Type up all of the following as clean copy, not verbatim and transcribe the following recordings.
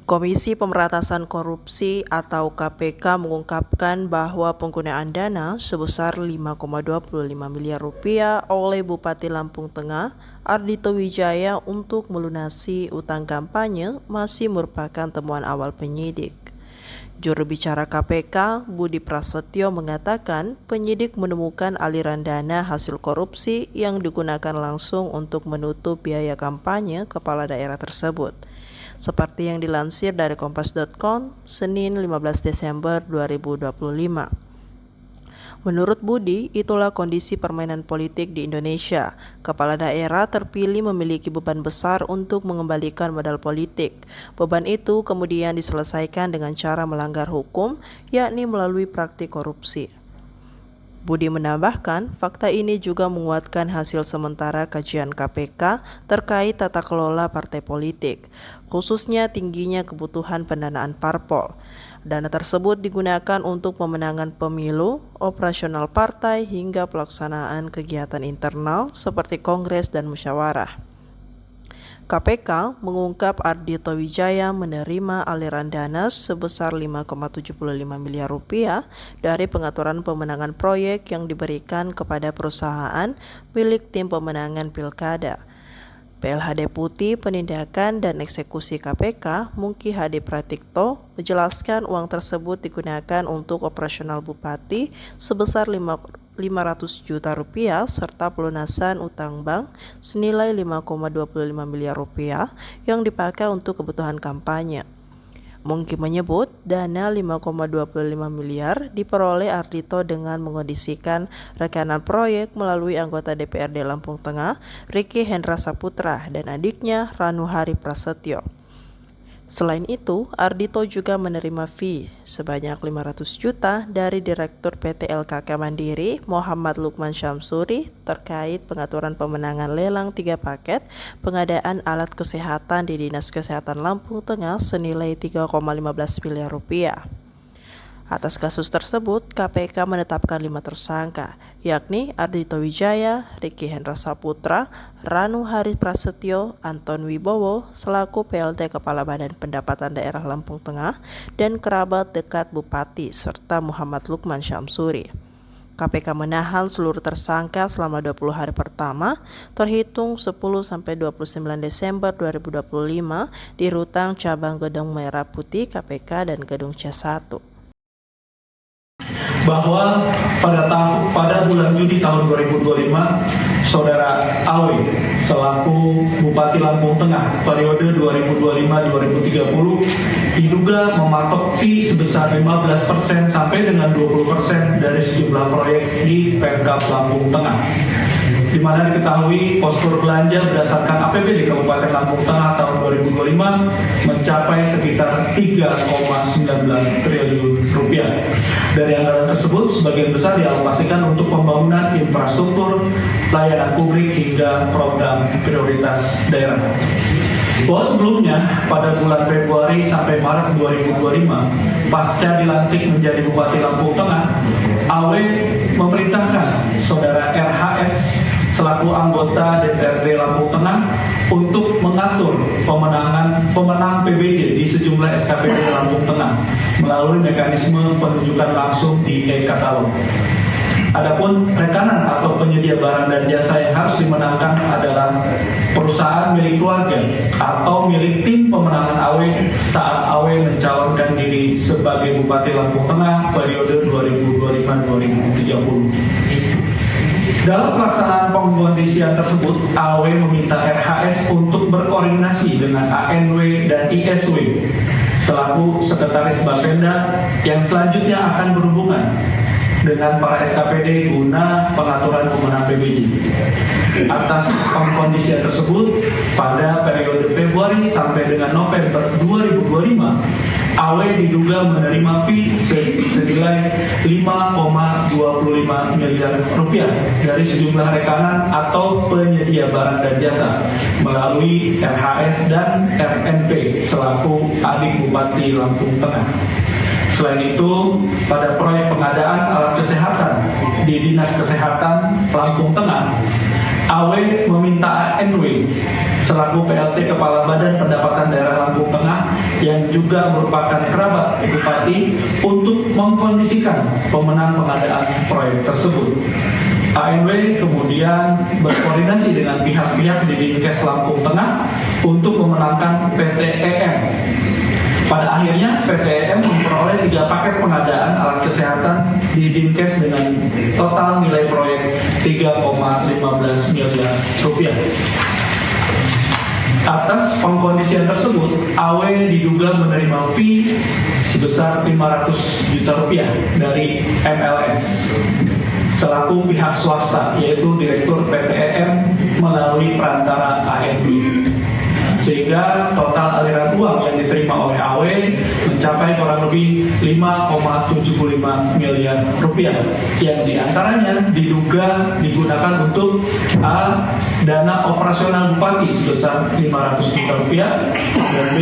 Komisi Pemberantasan Korupsi atau KPK mengungkapkan bahwa penggunaan dana sebesar 5,25 miliar rupiah oleh Bupati Lampung Tengah, Ardhito Wijaya untuk melunasi utang kampanye masih merupakan temuan awal penyidik. Juru bicara KPK, Budi Prasetyo mengatakan penyidik menemukan aliran dana hasil korupsi yang digunakan langsung untuk menutup biaya kampanye kepala daerah tersebut. Seperti yang dilansir dari Kompas.com, Senin 15 Desember 2025. Menurut Budi, itulah kondisi permainan politik di Indonesia. Kepala daerah terpilih memiliki beban besar untuk mengembalikan modal politik. Beban itu kemudian diselesaikan dengan cara melanggar hukum, yakni melalui praktik korupsi. Budi menambahkan, fakta ini juga menguatkan hasil sementara kajian KPK terkait tata kelola partai politik, khususnya tingginya kebutuhan pendanaan parpol. Dana tersebut digunakan untuk pemenangan pemilu, operasional partai, hingga pelaksanaan kegiatan internal seperti kongres dan musyawarah. KPK mengungkap Ardhito Wijaya menerima aliran dana sebesar 5,75 miliar rupiah dari pengaturan pemenangan proyek yang diberikan kepada perusahaan milik tim pemenangan Pilkada. PLH Deputi Penindakan dan Eksekusi KPK, Mungki Hadi Pratikto, menjelaskan uang tersebut digunakan untuk operasional Bupati sebesar 500 juta rupiah serta pelunasan utang bank senilai 5,25 miliar rupiah yang dipakai untuk kebutuhan kampanye. Mungkin menyebut dana 5,25 miliar diperoleh Ardhito dengan mengondisikan rekanan proyek melalui anggota DPRD Lampung Tengah, Ricky Hendra Saputra, dan adiknya Ranu Hari Prasetyo. Selain itu, Ardhito juga menerima fee sebanyak 500 juta dari Direktur PT LKK Mandiri, Muhammad Lukman Syamsuri, terkait pengaturan pemenangan lelang 3 paket pengadaan alat kesehatan di Dinas Kesehatan Lampung Tengah senilai 3,15 miliar rupiah. Atas kasus tersebut, KPK menetapkan 5 tersangka, yakni Ardhito Wijaya, Ricky Hendra Saputra, Ranu Hari Prasetyo, Anton Wibowo selaku PLT Kepala Badan Pendapatan Daerah Lampung Tengah dan kerabat dekat Bupati serta Muhammad Lukman Syamsuri. KPK menahan seluruh tersangka selama 20 hari pertama, terhitung 10-29 Desember 2025 di Rutan Cabang Gedung Merah Putih KPK dan Gedung C1. Bahwa pada bulan Juni tahun 2025, Saudara Awe selaku Bupati Lampung Tengah periode 2025-2030 diduga mematok fee sebesar 15% sampai dengan 20% dari sejumlah proyek di Pemkab Lampung Tengah, di mana diketahui postur belanja berdasarkan APBD Kabupaten Lampung Tengah tahun 2025 mencapai sekitar 3,19 triliun rupiah. Dari anggaran tersebut, sebagian besar dialokasikan untuk pembangunan infrastruktur, layanan publik hingga program prioritas daerah. Bahwa sebelumnya pada bulan Februari sampai Maret 2025, pasca dilantik menjadi Bupati Lampung Tengah, Awe memerintahkan Saudara RHS selaku anggota DPRD Lampung Tengah untuk mengatur pemenang PBJ di sejumlah SKPD Lampung Tengah melalui mekanisme penunjukan langsung di e-katalog. Adapun rekanan atau penyedia barang dan jasa yang harus dimenangkan adalah perusahaan milik keluarga atau milik tim pemenangan Awe saat Awe mencalonkan diri sebagai Bupati Lampung Tengah periode 2025-2030. Dalam pelaksanaan pengkondisian tersebut, Awe meminta RHS untuk berkoordinasi dengan ANW dan ISW selaku Sekretaris Bapenda yang selanjutnya akan berhubungan dengan para SKPD guna pengaturan pemenang PBJ. Atas pengkondisian tersebut, pada periode Februari sampai dengan November 2025, Awe diduga menerima fee senilai 5,25 miliar rupiah dari sejumlah rekanan atau penyedia barang dan jasa melalui RHS dan RNP selaku adik Bupati Lampung Tengah. Selain itu, pada proyek pengadaan alat kesehatan di Dinas Kesehatan Lampung Tengah, AW meminta ANW selaku PLT Kepala Badan Pendapatan Daerah Lampung Tengah yang juga merupakan kerabat Bupati untuk mengkondisikan pemenang pengadaan proyek tersebut. ANW kemudian berkoordinasi dengan pihak-pihak di Dinkes Lampung Tengah untuk memenangkan PT EM. Pada akhirnya PT EM memperoleh 3 paket pengadaan alat kesehatan di Dinkes dengan total nilai proyek 3,15 miliar rupiah. Atas pengkondisian tersebut, AW diduga menerima fee sebesar 500 juta rupiah dari MLS selaku pihak swasta, yaitu Direktur PT EM melalui perantara ANW. Sehingga total aliran uang yang diterima oleh AW mencapai kurang lebih 5,75 miliar rupiah, yang diantaranya diduga digunakan untuk A. Dana operasional Bupati sebesar 500 juta rupiah, dan B.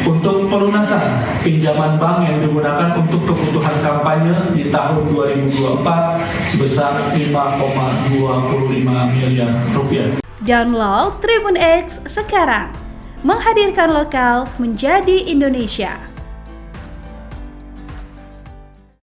Untuk pelunasan pinjaman bank yang digunakan untuk kebutuhan kampanye di tahun 2024 sebesar 5,25 miliar rupiah. Download Tribun X sekarang, menghadirkan lokal menjadi Indonesia.